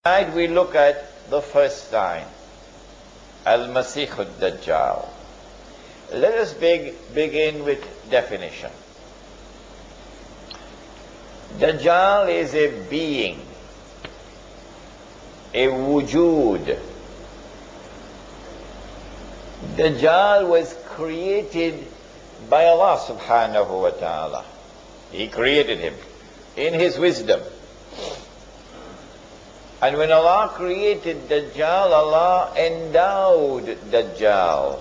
Tonight we look at the first sign, Al-Masih al-Dajjal. Let us begin with definition. Dajjal is a being, a wujud. Dajjal was created by Allah subhanahu wa ta'ala. He created him in his wisdom. And when Allah created Dajjal, Allah endowed Dajjal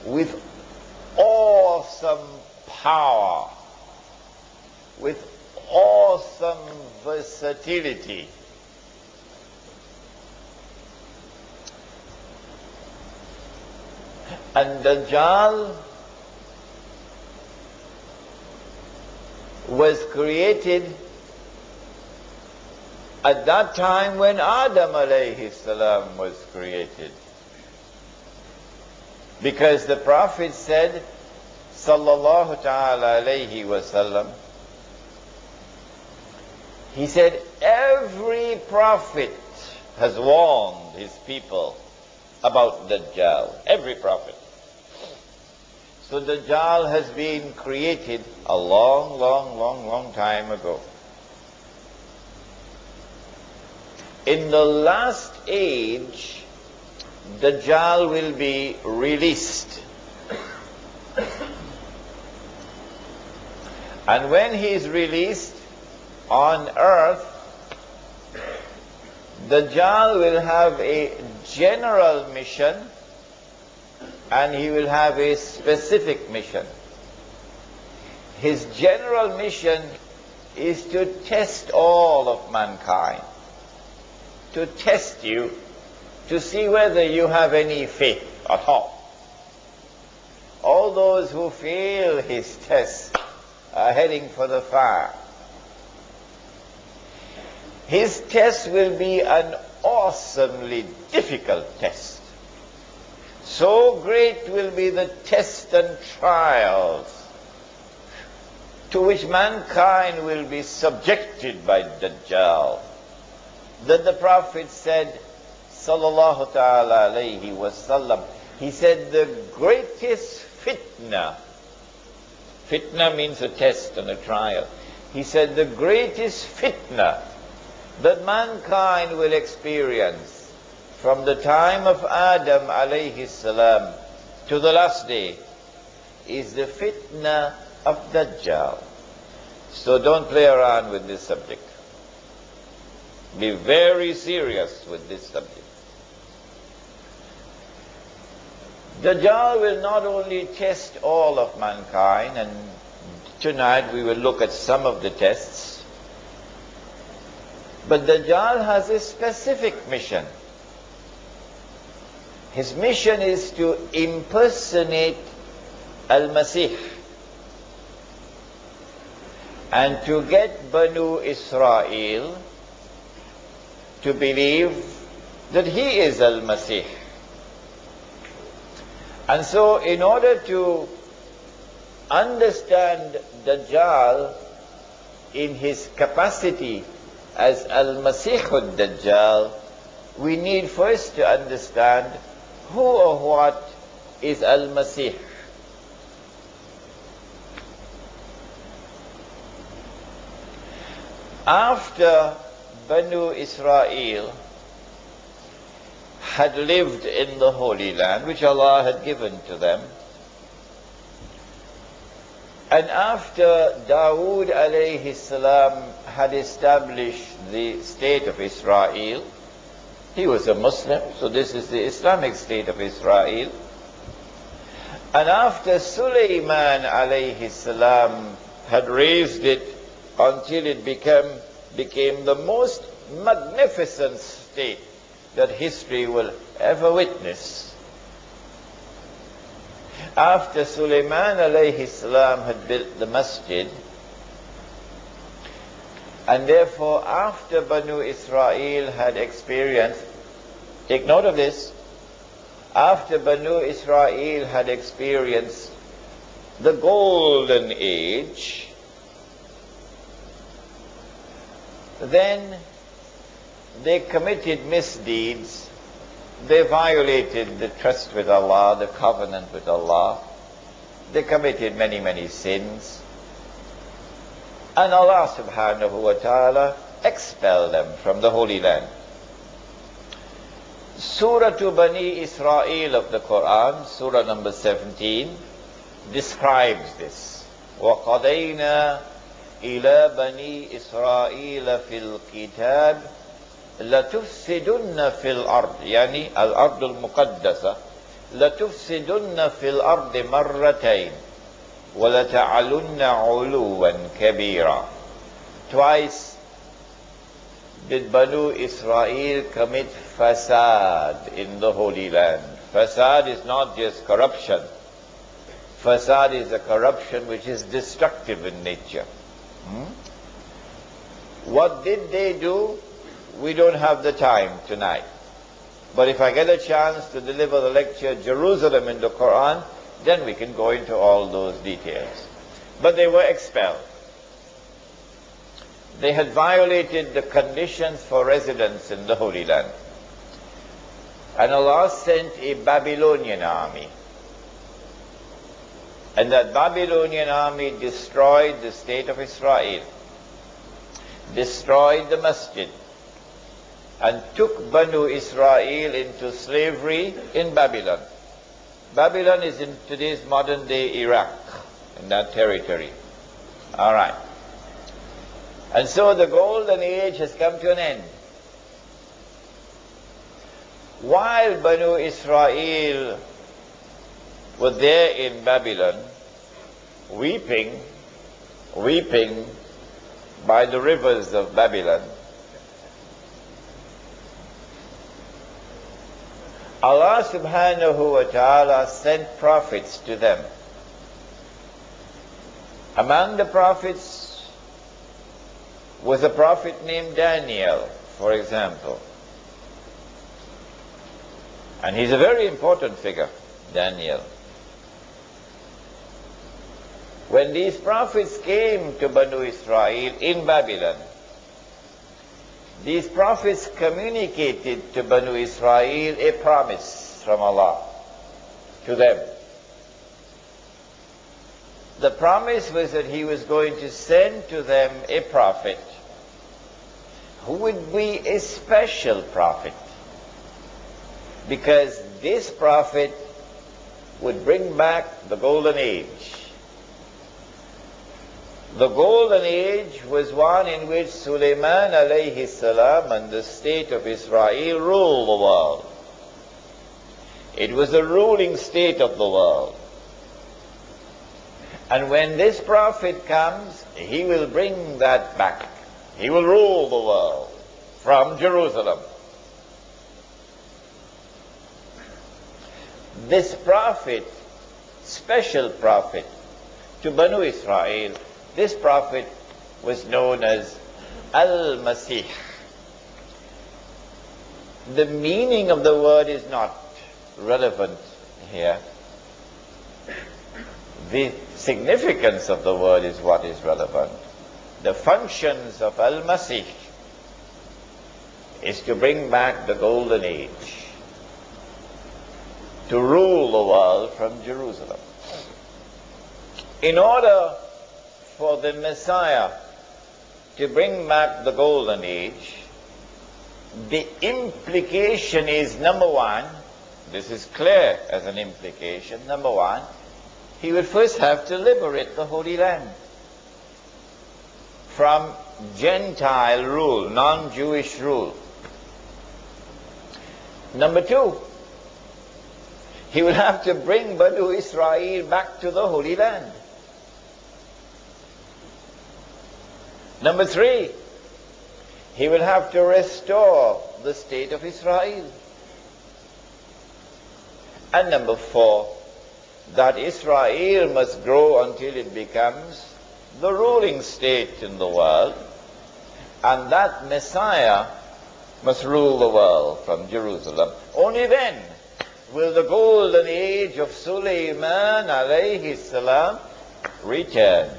with awesome power, with awesome versatility. And Dajjal was created at that time when Adam alayhi salam was created. Because the Prophet said, sallallahu ta'ala alayhi wasallam, he said, every prophet has warned his people about Dajjal. Every prophet. So Dajjal has been created a long time ago. In the last age, Dajjal will be released. And when he is released on earth, Dajjal will have a general mission and he will have a specific mission. His general mission is to test all of mankind, to test you, to see whether you have any faith at all. All those who fail his test are heading for the fire. His test will be an awesomely difficult test. So great will be the tests and trials to which mankind will be subjected by Dajjal, that the Prophet said, sallallahu ta'ala alayhi wasallam, he said the greatest fitna means a test and a trial. He said the greatest fitna that mankind will experience from the time of Adam alayhi salam to the last day is the fitna of Dajjal. So don't play around with this subject. Be very serious with this subject. Dajjal will not only test all of mankind, and tonight we will look at some of the tests, but Dajjal has a specific mission. His mission is to impersonate Al-Masih and to get Banu Israel to believe that he is Al-Masih. And so in order to understand Dajjal in his capacity as Al-Masih al-Dajjal, we need first to understand who or what is Al-Masih. After Banu Israel had lived in the Holy Land, which Allah had given to them, and after Dawood alayhi salam had established the state of Israel, he was a Muslim, so this is the Islamic state of Israel. And after Sulaiman alayhi salam had raised it until it became the most magnificent state that history will ever witness. After Sulaiman alayhi salam had built the masjid, and therefore after Banu Israel had experienced, take note of this, after Banu Israel had experienced the golden age, then they committed misdeeds, they violated the trust with Allah, the covenant with Allah, they committed many, many sins, and Allah subhanahu wa ta'ala expelled them from the Holy Land. Surah to Bani Israel of the Quran, Surah number 17, describes this. وَقَضَيْنَا إِلَى بَنِي إِسْرَائِيلَ فِي الْكِتَابِ لَتُفْسِدُنَّ فِي الْأَرْضِ يعني الأرض المقدسة لَتُفْسِدُنَّ فِي الْأَرْضِ مَرَّتَيْنِ وَلَتَعْلُنَّ عُلُوًّا كَبِيرًا. Twice did Banu Israel commit fasad in the Holy Land. Fasad is not just corruption. Fasad is a corruption which is destructive in nature. What did they do? We don't have the time tonight. But if I get a chance to deliver the lecture Jerusalem in the Quran, then we can go into all those details. But they were expelled. They had violated the conditions for residence in the Holy Land. And Allah sent a Babylonian army. And that Babylonian army destroyed the state of Israel, destroyed the masjid, and took Banu Israel into slavery in Babylon. Babylon is in today's modern day Iraq, in that territory. All right. And so the golden age has come to an end. While Banu Israel were there in Babylon, weeping by the rivers of Babylon, Allah subhanahu wa ta'ala sent prophets to them. Among the prophets was a prophet named Daniel, for example. And he's a very important figure, Daniel. When these prophets came to Banu Israel in Babylon, these prophets communicated to Banu Israel a promise from Allah to them. The promise was that He was going to send to them a prophet who would be a special prophet, because this prophet would bring back the golden age. The golden age was one in which Sulaiman alayhi salam and the state of Israel ruled the world. It was the ruling state of the world. And when this prophet comes, he will bring that back. He will rule the world from Jerusalem. This prophet, special prophet to Banu Israel, this prophet was known as Al-Masih. The meaning of the word is not relevant here. The significance of the word is what is relevant. The functions of Al-Masih is to bring back the golden age, to rule the world from Jerusalem. In order for the Messiah to bring back the golden age, the implication is, number one, this is clear as an implication, number one, he would first have to liberate the Holy Land from Gentile rule, non-Jewish rule. Number two, he would have to bring Banu Israel back to the Holy Land. Number three, he will have to restore the state of Israel. And number four, that Israel must grow until it becomes the ruling state in the world, and that Messiah must rule the world from Jerusalem. Only then will the golden age of Sulaiman alayhi salam return.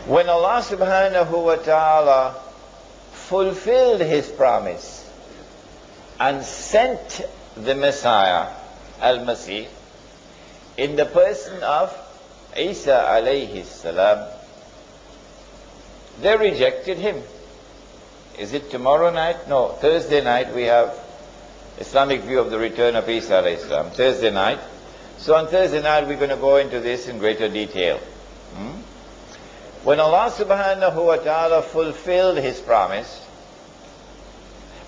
When Allah subhanahu wa ta'ala fulfilled His promise and sent the Messiah, Al-Masih, in the person of Isa alayhi salam, they rejected him. Is it tomorrow night? No, Thursday night we have Islamic view of the return of Isa alayhi salam. Thursday night. So on Thursday night we're going to go into this in greater detail. When Allah subhanahu wa ta'ala fulfilled His promise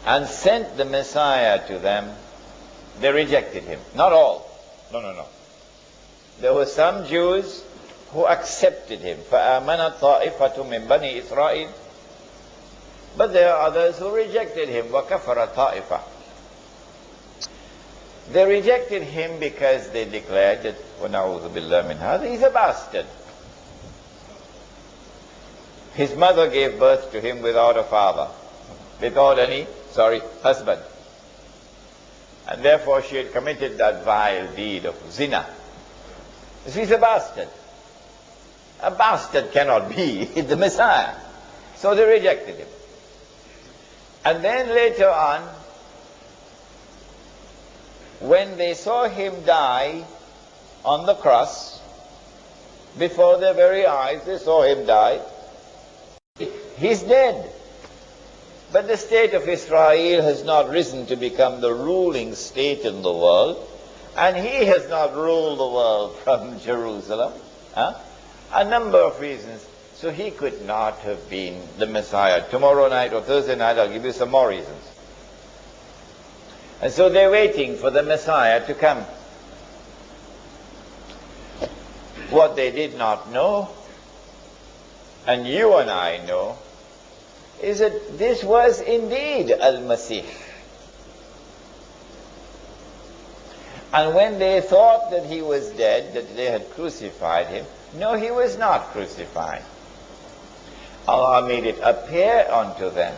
and sent the Messiah to them, they rejected him. Not all. No. There were some Jews who accepted him. فَآمَنَتْ طَائِفَةٌ مِّن بَنِي إِسْرَائِيلَ. But there are others who rejected him. وَكَفَرَ طَائِفَةٌ. They rejected him because they declared that وَنَعُوذُ بِاللَّهِ مِنْ هَذَا, he's a bastard. His mother gave birth to him without a father, without any, husband. And therefore she had committed that vile deed of zina. So he's a bastard. A bastard cannot be the Messiah. So they rejected him. And then later on, when they saw him die on the cross, before their very eyes, they saw him die. He's dead. But the state of Israel has not risen to become the ruling state in the world, and he has not ruled the world from Jerusalem. A number of reasons. So he could not have been the Messiah. Tomorrow night or Thursday night I'll give you some more reasons. And so they're waiting for the Messiah to come. What they did not know, and you and I know, is that this was indeed Al-Masih. And when they thought that he was dead, that they had crucified him, no, he was not crucified. Allah made it appear unto them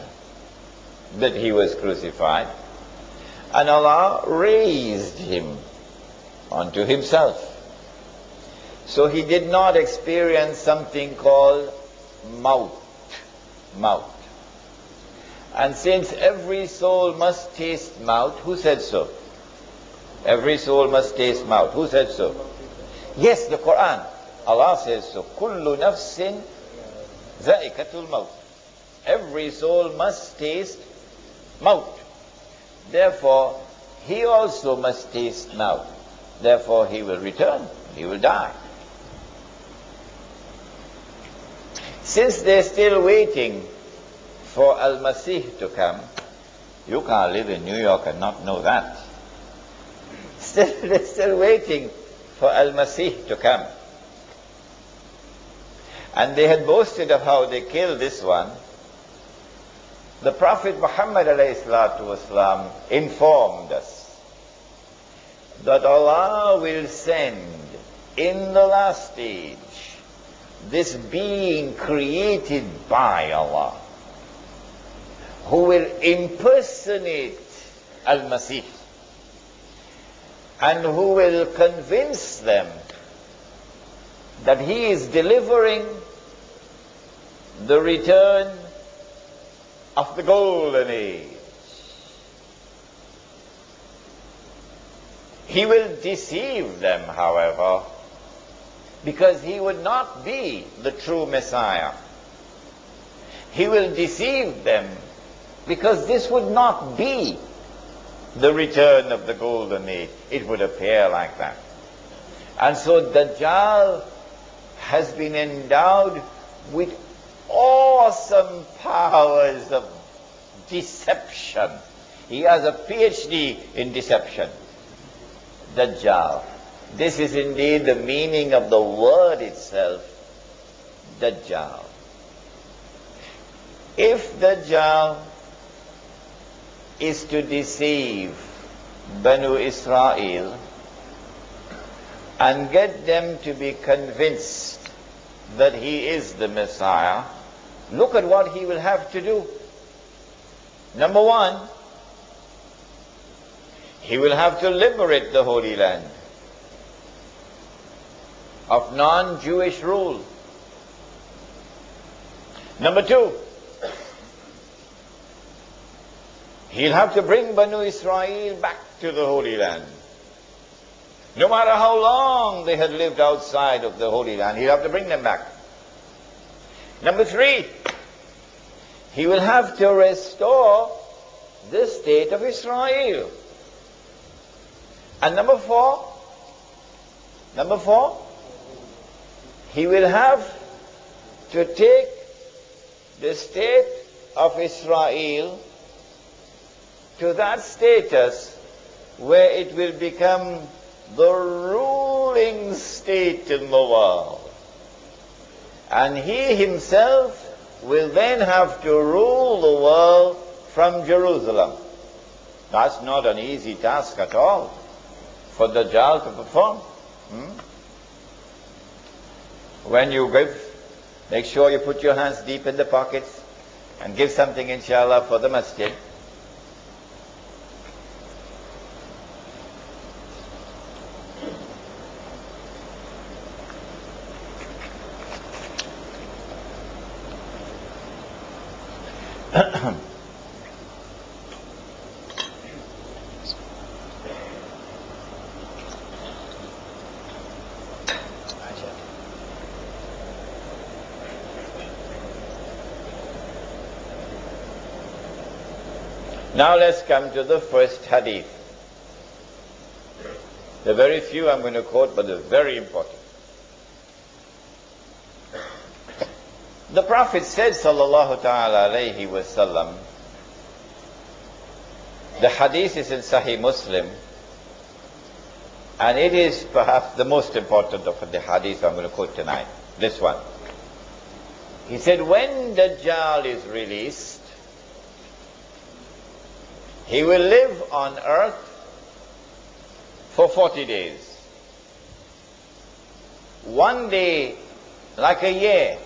that he was crucified, and Allah raised him unto himself. So he did not experience something called maut. And since every soul must taste maut, who said so? Every soul must taste maut. Who said so? Yes, the Quran. Allah says so. Kullu nafsin za'iqatul maut. Every soul must taste maut. Therefore, he also must taste maut. Therefore, he will return. He will die. Since they're still waiting for Al-Masih to come, you can't live in New York and not know that. They're still waiting for Al-Masih to come. And they had boasted of how they killed this one. The Prophet Muhammad ﷺ informed us that Allah will send in the last stage this being created by Allah, who will impersonate Al-Masih and who will convince them that he is delivering the return of the golden age. He will deceive them, however, because he would not be the true Messiah. He will deceive them because this would not be the return of the golden age. It would appear like that. And so Dajjal has been endowed with awesome powers of deception. He has a PhD in deception. Dajjal. This is indeed the meaning of the word itself, Dajjal. If Dajjal is to deceive Banu Israel and get them to be convinced that he is the Messiah, look at what he will have to do. Number one, he will have to liberate the Holy Land of non-Jewish rule. Number two, he'll have to bring Banu Israel back to the Holy Land. No matter how long they had lived outside of the Holy Land, he'll have to bring them back. Number three, he will have to restore the state of Israel. And number four, he will have to take the state of Israel to that status where it will become the ruling state in the world. And he himself will then have to rule the world from Jerusalem. That's not an easy task at all for the Dajjal to perform. When you give, make sure you put your hands deep in the pockets and give something, inshallah, for the masjid. Now let's come to the first hadith. The very few I'm going to quote, but they're very important. The Prophet said, sallallahu ta'ala alayhi wa sallam, the hadith is in Sahih Muslim, and it is perhaps the most important of the hadith I'm going to quote tonight, this one. He said, when Dajjal is released, he will live on earth for 40 days. One day like a year.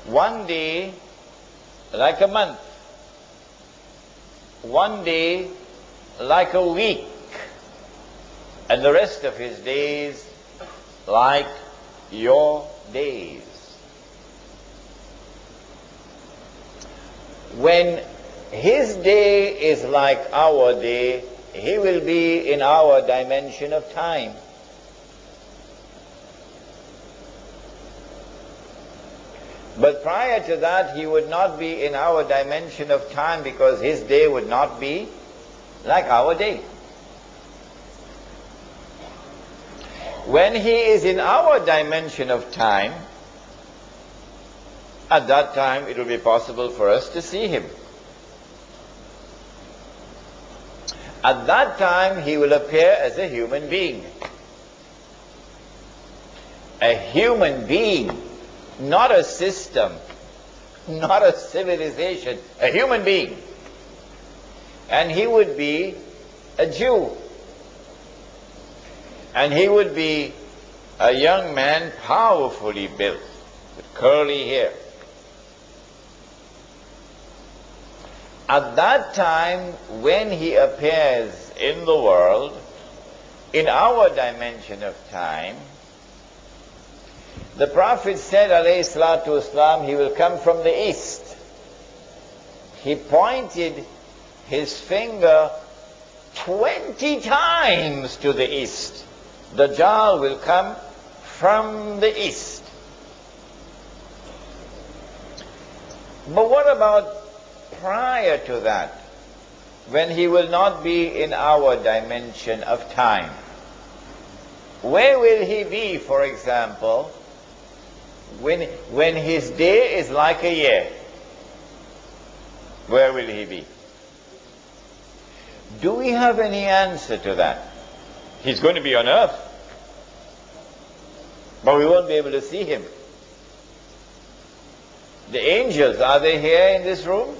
One day like a month. One day like a week. And the rest of his days like your days. When his day is like our day, he will be in our dimension of time. But prior to that, he would not be in our dimension of time because his day would not be like our day. When he is in our dimension of time, at that time it will be possible for us to see him. At that time, he will appear as a human being. A human being, not a system, not a civilization, a human being. And he would be a Jew. And he would be a young man powerfully built, with curly hair. At that time, when he appears in the world, in our dimension of time, the Prophet said, alayhi salatu wasalam, he will come from the east. He pointed his finger 20 times to the east. The Dajjal will come from the east. But what about prior to that, when he will not be in our dimension of time? Where will he be, for example, when his day is like a year? Where will he be? Do we have any answer to that? He's going to be on earth, but we won't be able to see him. The angels, are they here in this room?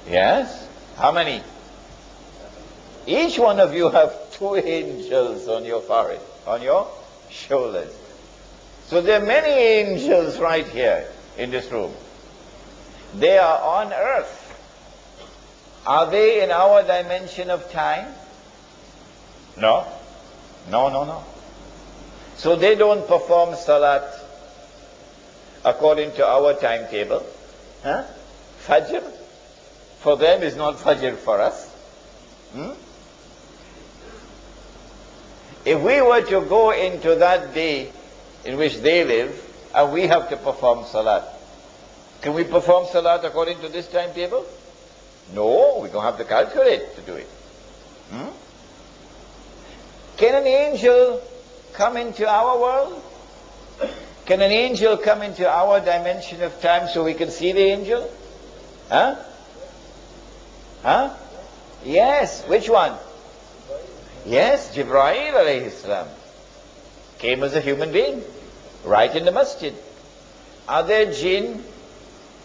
Yes. How many? Each one of you have 2 angels on your forehead, on your shoulders. So there are many angels right here in this room. They are on earth. Are they in our dimension of time? No. No. So they don't perform salat. according to our timetable. Huh? Fajr for them is not Fajr for us. If we were to go into that day in which they live, and we have to perform salat, can we perform salat according to this timetable? No, we don't have to calculate to do it. Can an angel come into our world? Can an angel come into our dimension of time so we can see the angel? Huh? Huh? Yes. Which one? Yes, Jibreel alayhi salam came as a human being, right in the masjid. Are there jinn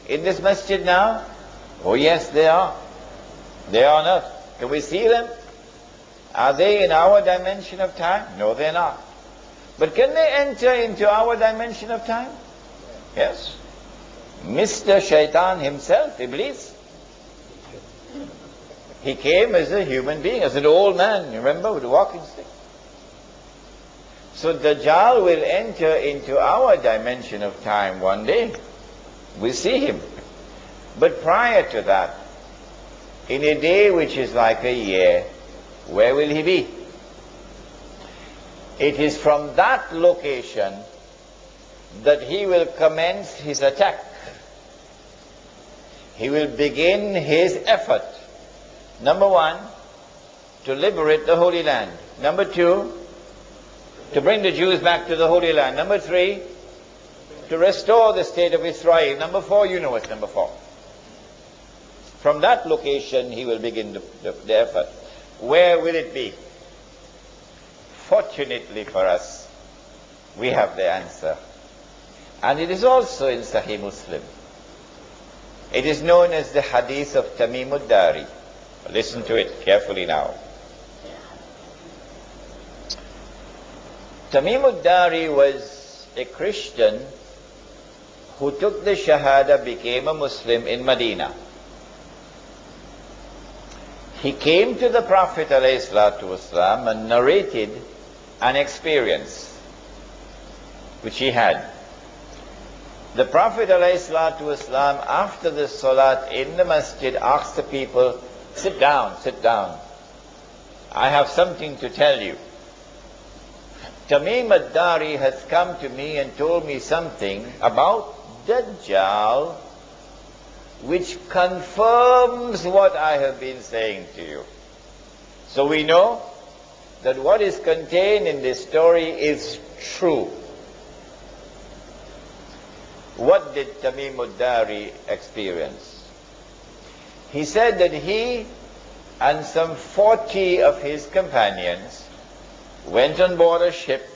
in this masjid now? Oh yes, they are. They are not. Can we see them? Are they in our dimension of time? No, they're not. But can they enter into our dimension of time? Yes. Mr. Shaitan himself, Iblis, he came as a human being, as an old man, you remember, with a walking stick. So Dajjal will enter into our dimension of time one day. We see him. But prior to that, in a day which is like a year, where will he be? It is from that location that he will commence his attack. He will begin his effort. Number one, to liberate the Holy Land. Number two, to bring the Jews back to the Holy Land. Number three, to restore the state of Israel. Number four, you know what's number four. From that location, he will begin the effort. Where will it be? Fortunately for us, we have the answer. And it is also in Sahih Muslim. It is known as the hadith of Tamim ad-Dari. Listen to it carefully now. Tamim ad-Dari was a Christian who took the Shahada, became a Muslim in Medina. He came to the Prophet ﷺ and narrated an experience which he had. The Prophet ﷺ, after the Salat in the masjid, asked the people, sit down, sit down. I have something to tell you. Tamim ad-Dari has come to me and told me something about Dajjal, which confirms what I have been saying to you. So we know that what is contained in this story is true. What did Tamim ad-Dari experience? He said that he and some 40 of his companions went on board a ship.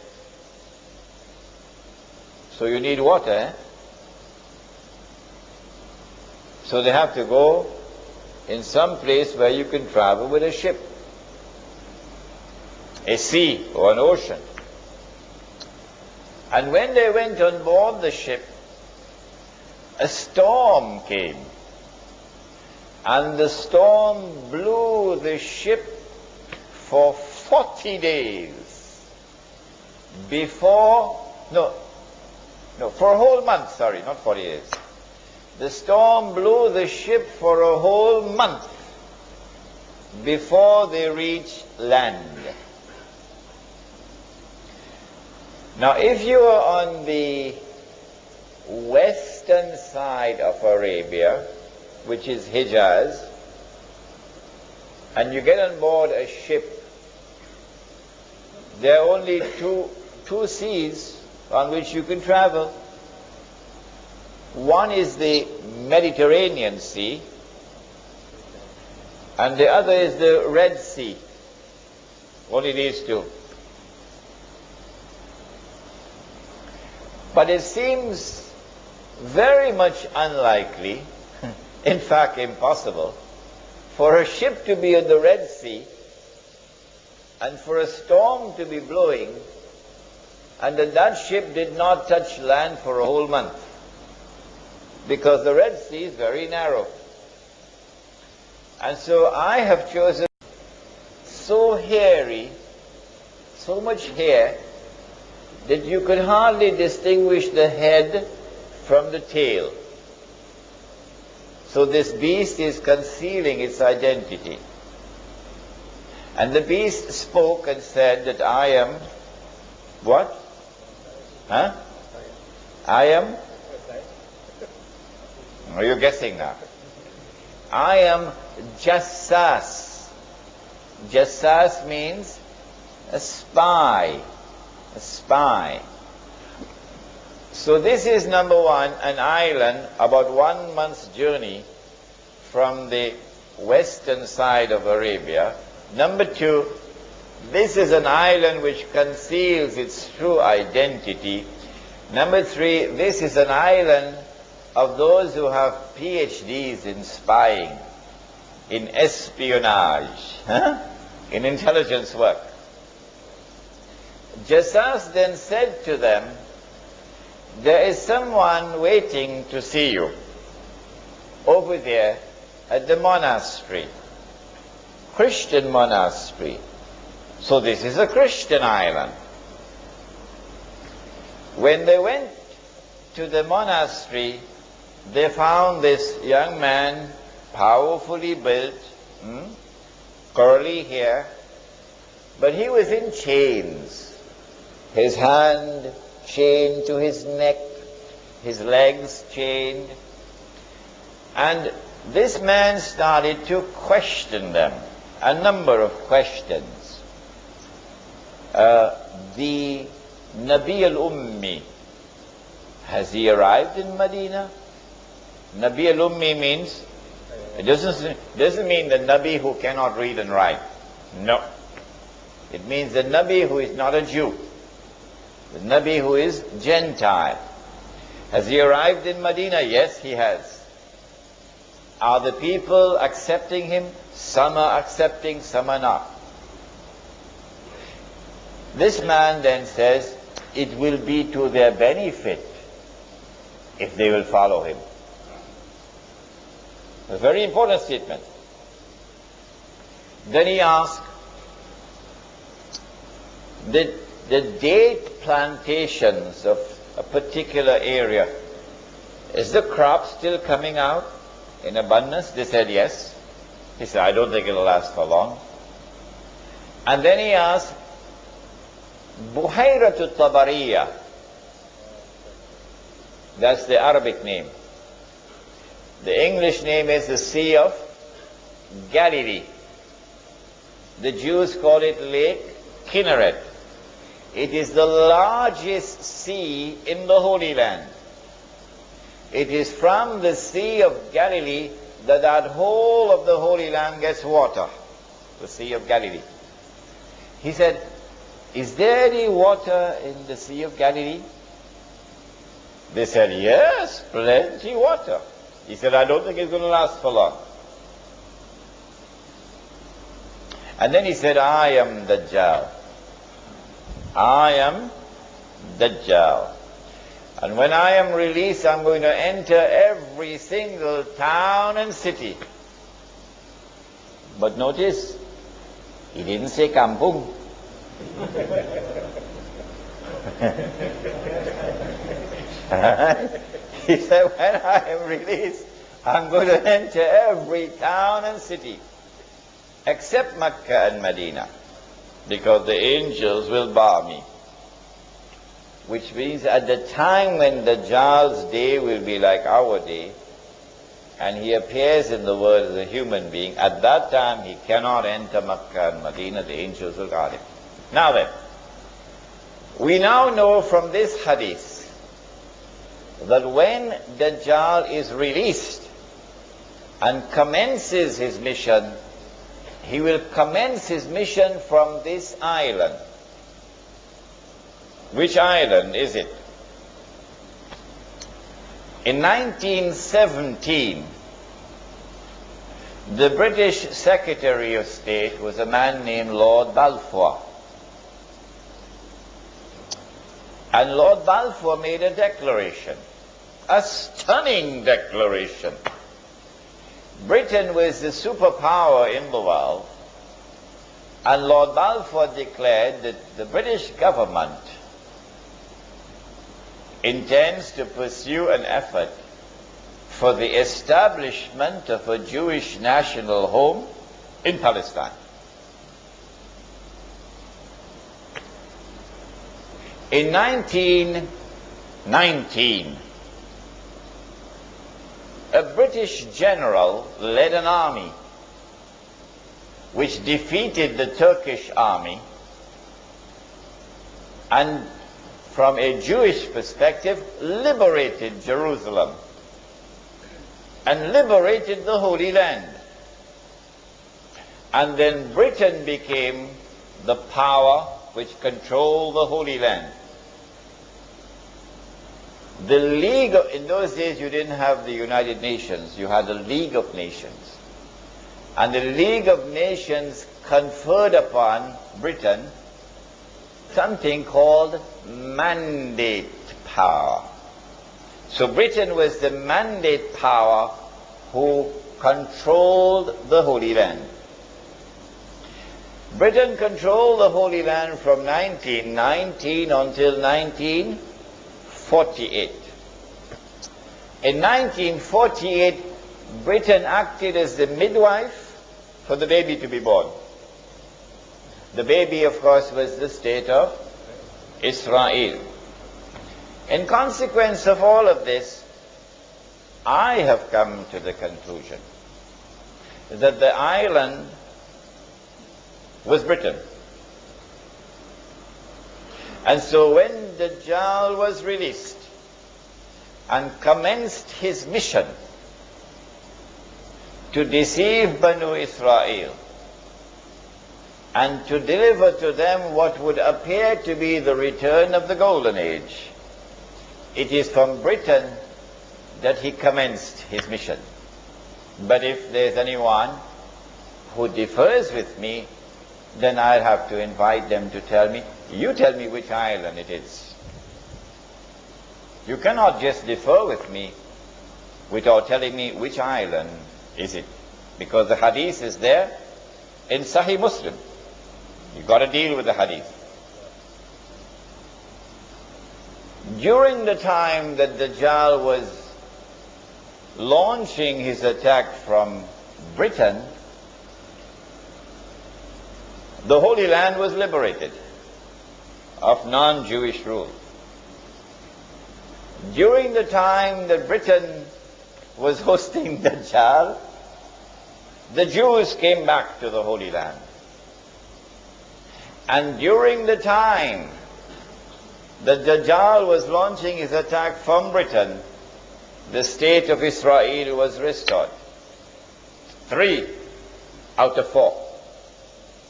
So you need water, eh? So they have to go in some place where you can travel with a ship, a sea or an ocean. And when they went on board the ship, a storm came. And the storm blew the ship for 40 days before, for a whole month, sorry, not 40 days. The storm blew the ship for a whole month before they reached land. Now, if you are on the western side of Arabia, which is Hijaz, and you get on board a ship, there are only two seas on which you can travel. One is the Mediterranean Sea, and the other is the Red Sea. Only these two. But it seems very much unlikely, in fact impossible, for a ship to be on the Red Sea and for a storm to be blowing and that ship did not touch land for a whole month, because the Red Sea is very narrow. And so I have chosen so hairy, so much hair, that you could hardly distinguish the head from the tail. So this beast is concealing its identity. And the beast spoke and said that I am what? Huh? I am? Are you guessing now? I am Jassas. Jassas means a spy. A spy. So this is number one, an island about 1 month's journey from the western side of Arabia. Number two, this is an island which conceals its true identity. Number three, this is an island of those who have PhDs in spying, in espionage, in intelligence work. Jassas then said to them, there is someone waiting to see you over there at the monastery, Christian monastery. So this is a Christian island. When they went to the monastery, they found this young man, powerfully built, curly hair, but he was in chains. His hand chained to his neck, his legs chained. And this man started to question them, a number of questions. The Nabi al-Ummi, has he arrived in Medina? Nabi al-Ummi means, it doesn't mean the Nabi who cannot read and write. No. It means the Nabi who is not a Jew. The Nabi who is Gentile. Has he arrived in Medina? Yes, he has. Are the people accepting him? Some are accepting, some are not. This man then says, it will be to their benefit if they will follow him. A very important statement. Then he asked, the date plantations of a particular area, is the crop still coming out in abundance? They said yes. He said, I don't think it'll last for long. And then he asked, Buhayratu Tabariya, that's the Arabic name. The English name is the Sea of Galilee. The Jews call it Lake Kinneret. It is the largest sea in the Holy Land. It is from the Sea of Galilee that whole of the Holy Land gets water. The Sea of Galilee. He said, is there any water in the Sea of Galilee? They said, yes, plenty water. He said, I don't think it's going to last for long. And then he said, I am Dajjal. I am Dajjal. And when I am released, I'm going to enter every single town and city. But notice, he didn't say kampung. He said, when I am released, I'm going to enter every town and city, except Mecca and Medina, because the angels will bar me. Which means at the time when Dajjal's day will be like our day, and he appears in the world as a human being, at that time he cannot enter Mecca and Medina, the angels will guard him. Now then, we now know from this hadith that when Dajjal is released and commences his mission, he will commence his mission from this island. Which island is it? In 1917, the British Secretary of State was a man named Lord Balfour. And Lord Balfour made a declaration, a stunning declaration. Britain was the superpower in the world, and Lord Balfour declared that the British government intends to pursue an effort for the establishment of a Jewish national home in Palestine. In 1919, a British general led an army which defeated the Turkish army, and from a Jewish perspective liberated Jerusalem and liberated the Holy Land. And then Britain became the power which controlled the Holy Land. The League of, in those days you didn't have the United Nations, you had the League of Nations. And the League of Nations conferred upon Britain something called mandate power. So Britain was the mandate power who controlled the Holy Land. Britain controlled the Holy Land from 1919 until 1948. In 1948, Britain acted as the midwife for the baby to be born. The baby, of course, was the state of Israel. In consequence of all of this, I have come to the conclusion that the island was Britain. And so when the Dajjal was released and commenced his mission to deceive Banu Israel and to deliver to them what would appear to be the return of the Golden Age, it is from Britain that he commenced his mission. But if there's anyone who differs with me, then I'll have to invite them to tell me, you tell me which island it is. You cannot just differ with me without telling me which island is it. Because the hadith is there in Sahih Muslim. You've got to deal with the hadith. During the time that Dajjal was launching his attack from Britain, the Holy Land was liberated of non-Jewish rule. During the time that Britain was hosting Dajjal, the Jews came back to the Holy Land. And during the time that Dajjal was launching his attack from Britain, the state of Israel was restored. 3 out of 4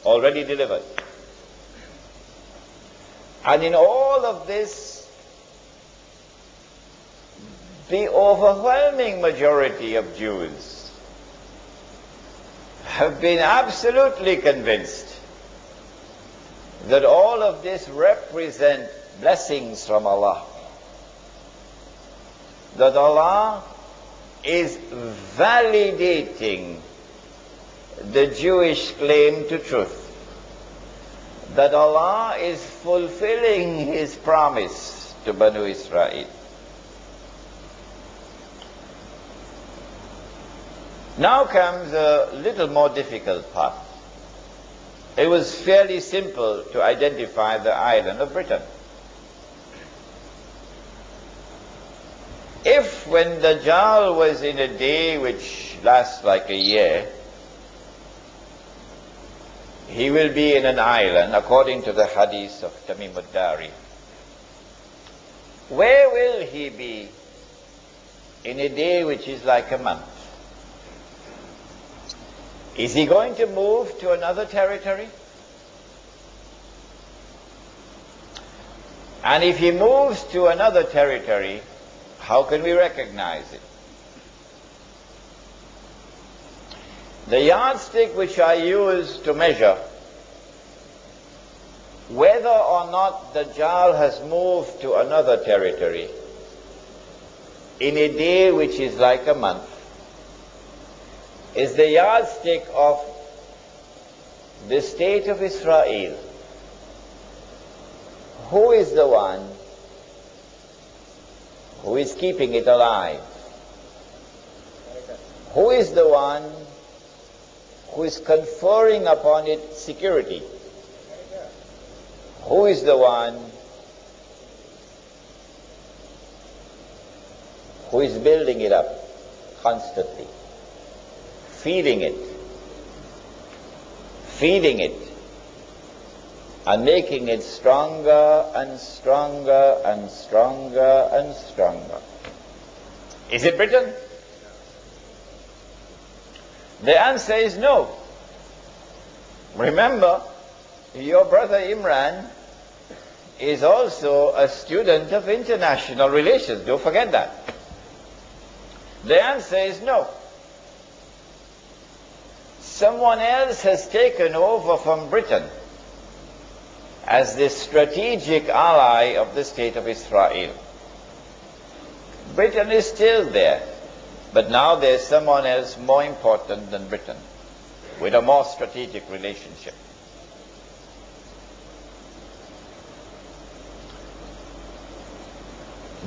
already delivered. And in all of this, the overwhelming majority of Jews have been absolutely convinced that all of this represents blessings from Allah. That Allah is validating the Jewish claim to truth. That Allah is fulfilling His promise to Banu Israel. Now comes a little more difficult part. It was fairly simple to identify the island of Britain. If when Dajjal was in a day which lasts like a year, he will be in an island, according to the hadith of Tamim ad-Dari, where will he be in a day which is like a month? Is he going to move to another territory? And if he moves to another territory, how can we recognize it? The yardstick which I use to measure whether or not Dajjal has moved to another territory in a day which is like a month is the yardstick of the state of Israel. Who is the one who is keeping it alive? Who is the one who is conferring upon it security? Who is the one who is building it up constantly, feeding it, and making it stronger and stronger and stronger and stronger? Is it Britain? The answer is no. Remember, your brother Imran is also a student of international relations. Don't forget that. The answer is no. Someone else has taken over from Britain as the strategic ally of the state of Israel. Britain is still there, but now there's someone else more important than Britain, with a more strategic relationship.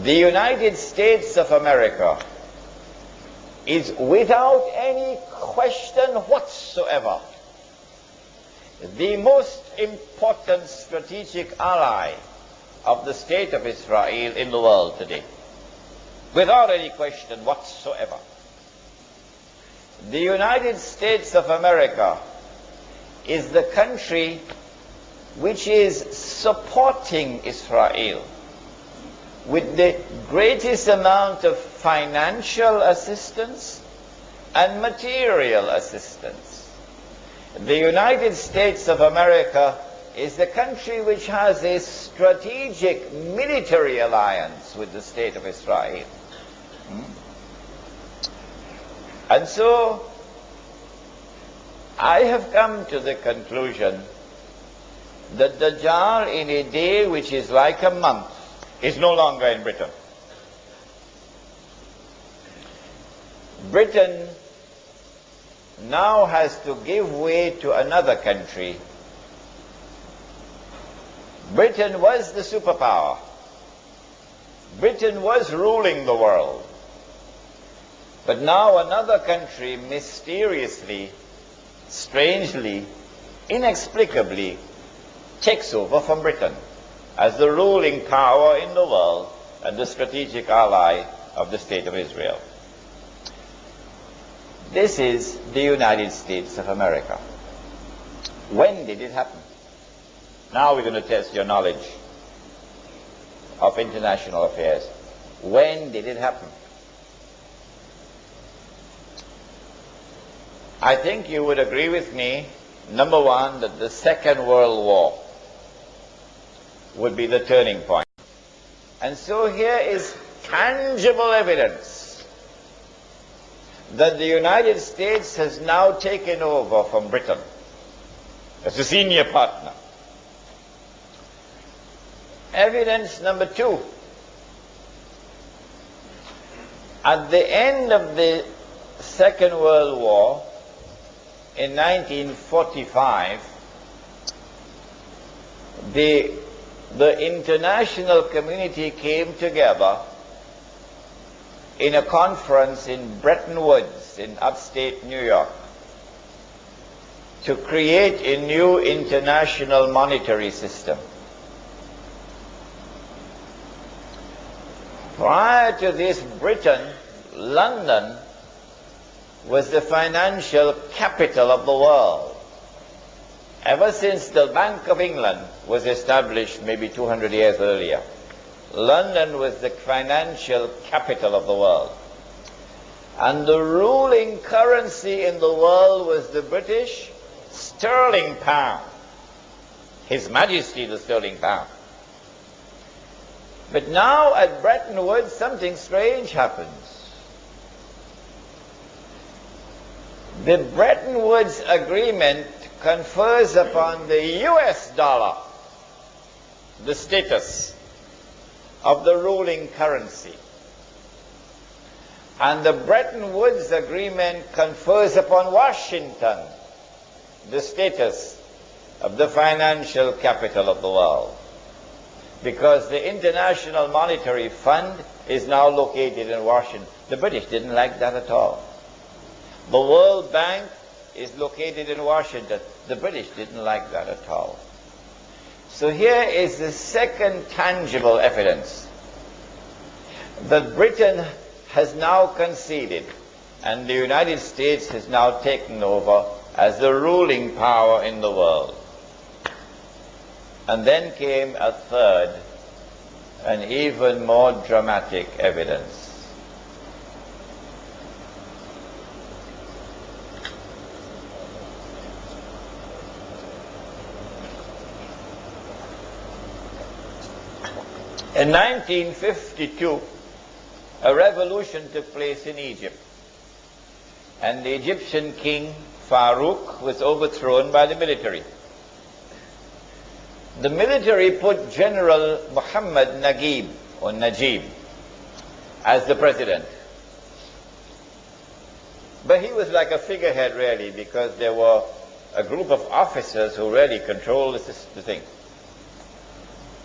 The United States of America is without any question whatsoever the most important strategic ally of the state of Israel in the world today. Without any question whatsoever. The United States of America is the country which is supporting Israel with the greatest amount of financial assistance and material assistance. The United States of America is the country which has a strategic military alliance with the state of Israel. And so, I have come to the conclusion that the Dajjal, in a day which is like a month, is no longer in Britain. Britain now has to give way to another country. Britain was the superpower. Britain was ruling the world. But now another country mysteriously, strangely, inexplicably takes over from Britain as the ruling power in the world and the strategic ally of the state of Israel. This is the United States of America. When did it happen? Now we're going to test your knowledge of international affairs. When did it happen? I think you would agree with me, number one, that the Second World War would be the turning point. And so here is tangible evidence that the United States has now taken over from Britain as a senior partner. Evidence number two. At the end of the Second World War, in 1945, the international community came together in a conference in Bretton Woods in upstate New York to create a new international monetary system. Prior to this, Britain, London, was the financial capital of the world. Ever since the Bank of England was established maybe 200 years earlier, London was the financial capital of the world. And the ruling currency in the world was the British sterling pound. His Majesty the sterling pound. But now at Bretton Woods something strange happens. The Bretton Woods Agreement confers upon the US dollar the status of the ruling currency. And the Bretton Woods Agreement confers upon Washington the status of the financial capital of the world. because the International Monetary Fund is now located in Washington. The British didn't like that at all. The World Bank is located in Washington. The British didn't like that at all. So here is the second tangible evidence that Britain has now conceded and the United States has now taken over as the ruling power in the world. And then came a third and even more dramatic evidence. In 1952, a revolution took place in Egypt, and the Egyptian king Farouk was overthrown by the military. The military put General Muhammad Najib as the president. But he was like a figurehead really, because there were a group of officers who really controlled the thing.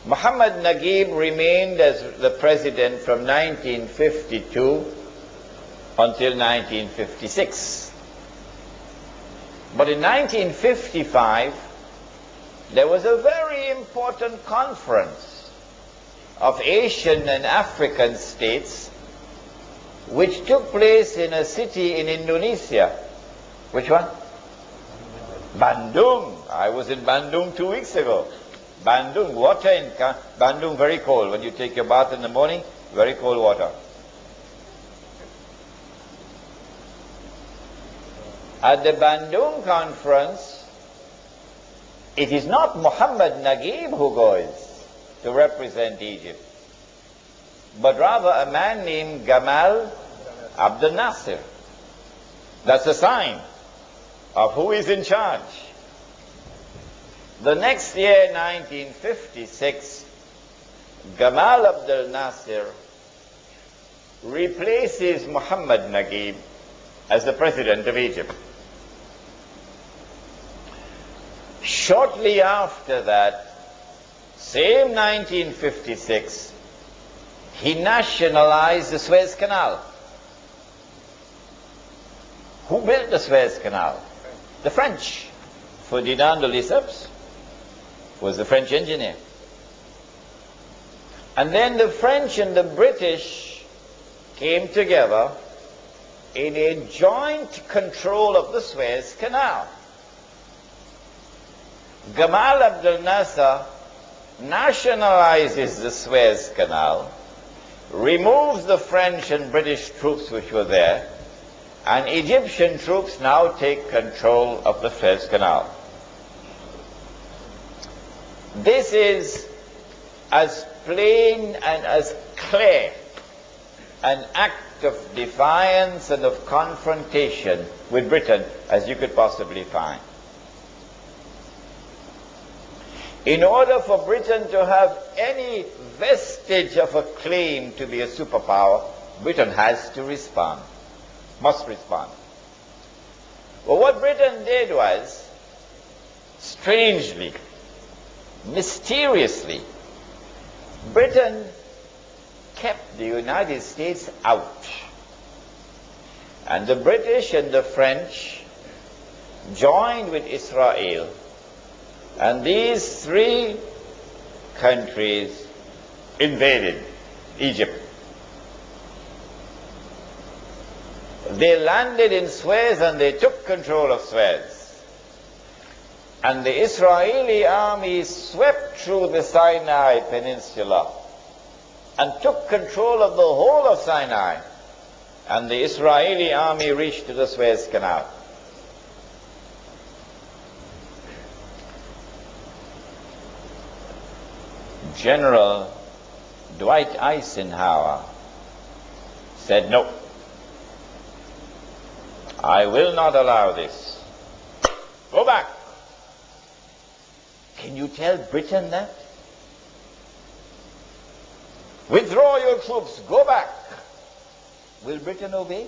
Muhammad Najib remained as the president from 1952 until 1956. But in 1955, there was a very important conference of Asian and African states which took place in a city in Indonesia. Which one? Bandung. I was in Bandung 2 weeks ago. Bandung, water in Bandung very cold. When you take your bath in the morning, very cold water. At the Bandung conference, it is not Muhammad Najib who goes to represent Egypt, but rather a man named Gamal Abdel Nasser. That's a sign of who is in charge. The next year, 1956, Gamal Abdel Nasser replaces Muhammad Najib as the president of Egypt. Shortly after that, same 1956, he nationalized the Suez Canal. Who built the Suez Canal? The French. Ferdinand de Lesseps was the French engineer. And then the French and the British came together in a joint control of the Suez Canal. Gamal Abdel Nasser nationalizes the Suez Canal, removes the French and British troops which were there, and Egyptian troops now take control of the Suez Canal. This is as plain and as clear an act of defiance and of confrontation with Britain as you could possibly find. In order for Britain to have any vestige of a claim to be a superpower, Britain has to respond, must respond. Well, what Britain did was, strangely, mysteriously, Britain kept the United States out. And the British and the French joined with Israel. And these three countries invaded Egypt. They landed in Suez and they took control of Suez. And the Israeli army swept through the Sinai Peninsula and took control of the whole of Sinai. And the Israeli army reached to the Suez Canal. General Dwight Eisenhower said, "No, I will not allow this. Go back." Can you tell Britain that? Withdraw your troops, go back. Will Britain obey?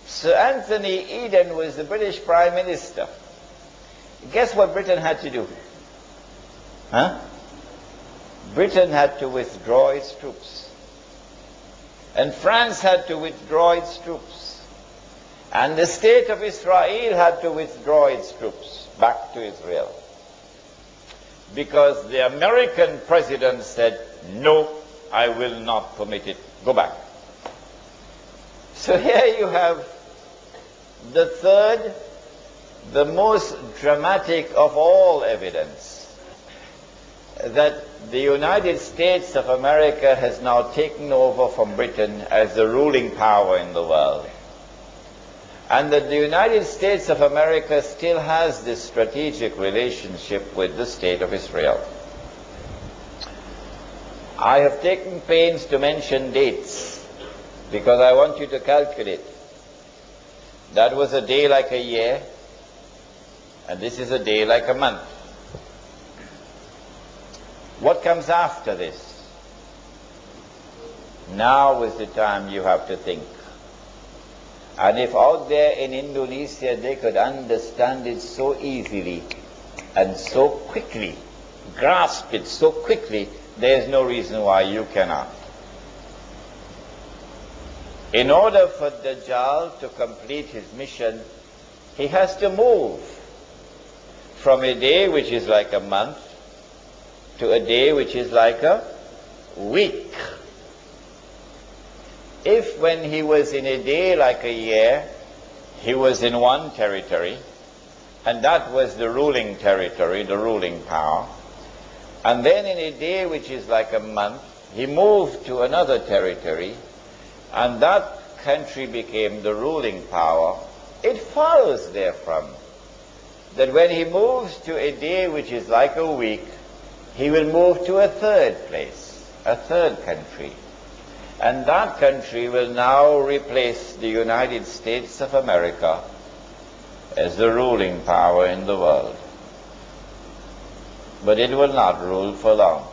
Sir Anthony Eden was the British Prime Minister. Guess what Britain had to do? Huh? Britain had to withdraw its troops. And France had to withdraw its troops. And the state of Israel had to withdraw its troops back to Israel. Because the American president said, no, I will not permit it. Go back. So here you have the third, the most dramatic of all evidence that the United States of America has now taken over from Britain as the ruling power in the world. And that the United States of America still has this strategic relationship with the State of Israel. I have taken pains to mention dates because I want you to calculate. That was a day like a year, and this is a day like a month. What comes after this? Now is the time you have to think. And if out there in Indonesia they could understand it so easily and so quickly, grasp it so quickly, there is no reason why you cannot. In order for Dajjal to complete his mission, he has to move from a day which is like a month to a day which is like a week. If when he was in a day like a year, he was in one territory, and that was the ruling territory, the ruling power, and then in a day which is like a month, he moved to another territory, and that country became the ruling power, it follows therefrom that when he moves to a day which is like a week, he will move to a third place, a third country. And that country will now replace the United States of America as the ruling power in the world. But it will not rule for long.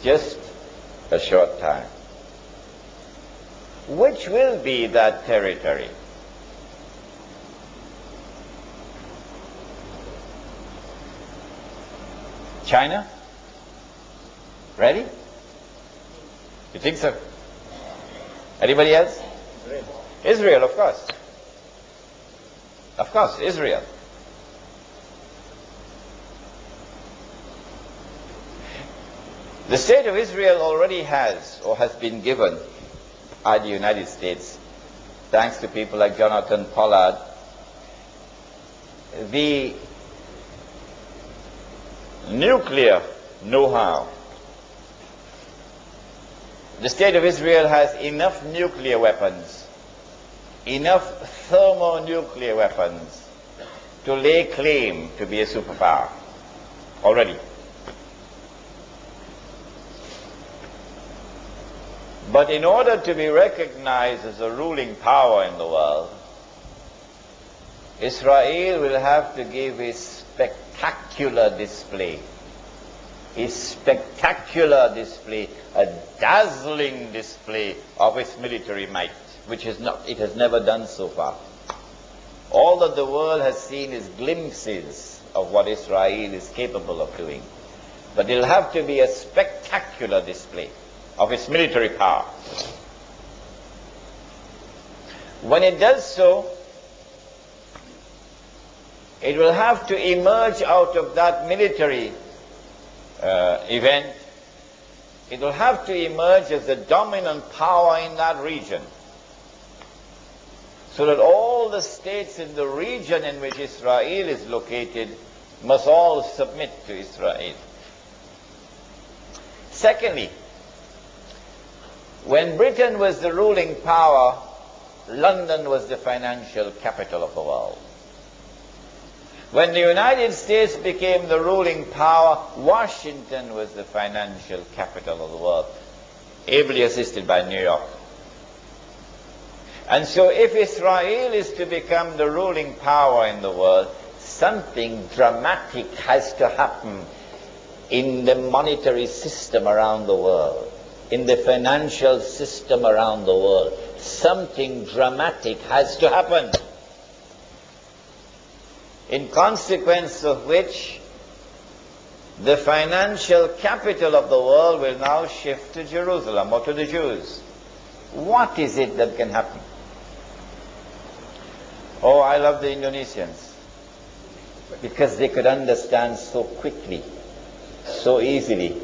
Just a short time. Which will be that territory? China? Ready? You think so? Anybody else? Israel, of course. Of course, Israel. The state of Israel already has, or has been given by the United States, thanks to people like Jonathan Pollard, the nuclear know-how. The State of Israel has enough nuclear weapons, enough thermonuclear weapons to lay claim to be a superpower already. But in order to be recognized as a ruling power in the world, Israel will have to give a spectacular display. A spectacular display, a dazzling display of its military might, which it has never done so far. All that the world has seen is glimpses of what Israel is capable of doing. But it'll have to be a spectacular display of its military power. When it does so, it will have to emerge out of that military event. It will have to emerge as the dominant power in that region, so that all the states in the region in which Israel is located must all submit to Israel. Secondly, when Britain was the ruling power, London was the financial capital of the world. When the United States became the ruling power, Washington was the financial capital of the world, ably assisted by New York. And so if Israel is to become the ruling power in the world, something dramatic has to happen in the monetary system around the world, in the financial system around the world. Something dramatic has to happen, in consequence of which the financial capital of the world will now shift to Jerusalem or to the Jews. What is it that can happen? Oh, I love the Indonesians, because they could understand so quickly, so easily.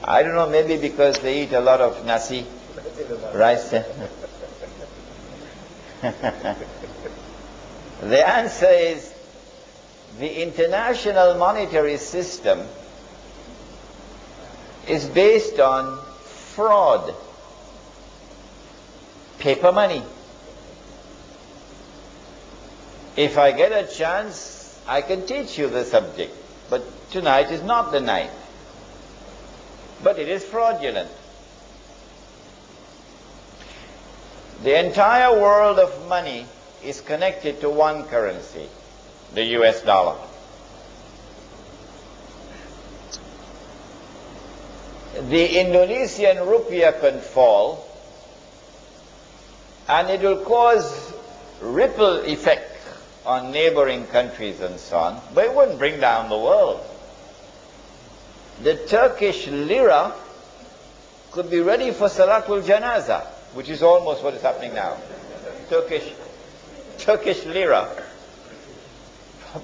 I don't know, maybe because they eat a lot of nasi, rice. The answer is, the international monetary system is based on fraud, paper money. If I get a chance, I can teach you the subject, but tonight is not the night. But it is fraudulent. The entire world of money is connected to one currency, the US dollar. The Indonesian rupiah can fall, and it will cause ripple effect on neighboring countries and so on, but it wouldn't bring down the world. The Turkish lira could be ready for Salatul Janaza, which is almost what is happening now. Turkish lira.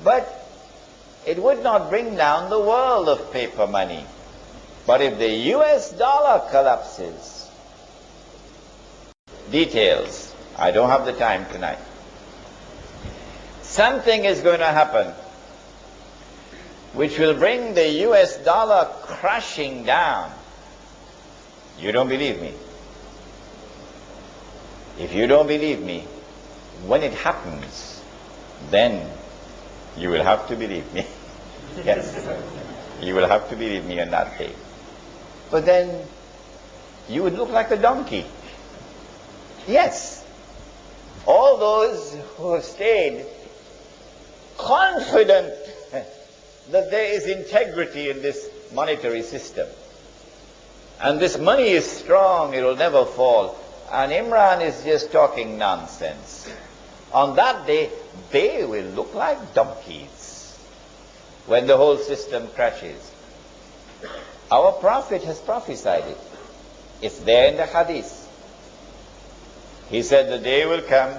But it would not bring down the world of paper money. But if the US dollar collapses, details, I don't have the time tonight. Something is going to happen which will bring the US dollar crashing down. You don't believe me? If you don't believe me, when it happens, then you will have to believe me. Yes, you will have to believe me on that day. But then you would look like a donkey. Yes, all those who have stayed confident that there is integrity in this monetary system, and this money is strong, it will never fall, and Imran is just talking nonsense. On that day, they will look like donkeys when the whole system crashes. Our Prophet has prophesied it. It's there in the hadith. He said the day will come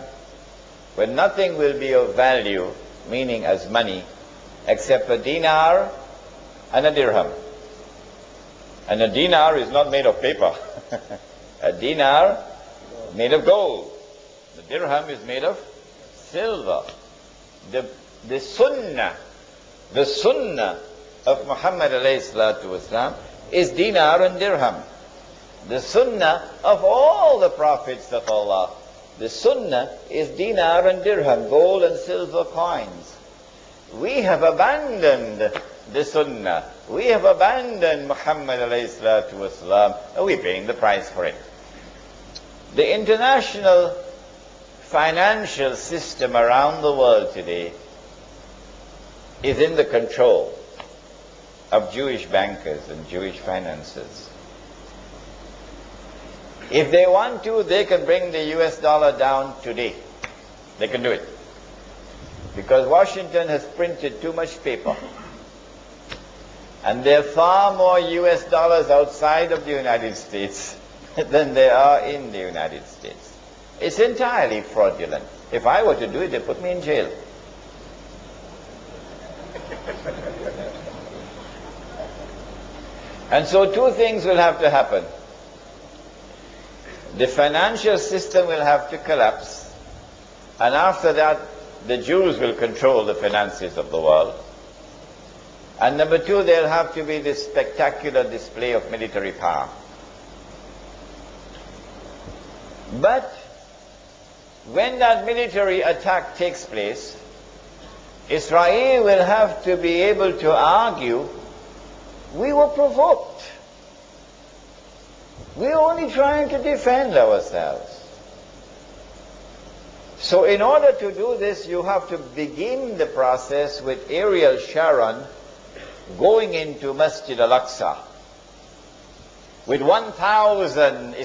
when nothing will be of value, meaning as money, except a dinar and a dirham. And a dinar is not made of paper. A dinar made of gold. The dirham is made of silver. The sunnah of Muhammad alayhi salatu wasalam is dinar and dirham. The sunnah of all the prophets of Allah, the sunnah is dinar and dirham, gold and silver coins. We have abandoned the sunnah. We have abandoned Muhammad alayhi salatu wasalam, and we're paying the price for it. The international financial system around the world today is in the control of Jewish bankers and Jewish financiers. If they want to, they can bring the US dollar down today. They can do it. Because Washington has printed too much paper. And there are far more US dollars outside of the United States than there are in the United States. It's entirely fraudulent. If I were to do it, they'd put me in jail. And so two things will have to happen. The financial system will have to collapse, and after that, the Jews will control the finances of the world. And number two, there'll have to be this spectacular display of military power. But when that military attack takes place, Israel will have to be able to argue, we were provoked. We're only trying to defend ourselves. So in order to do this, you have to begin the process with Ariel Sharon going into Masjid al-Aqsa with 1,000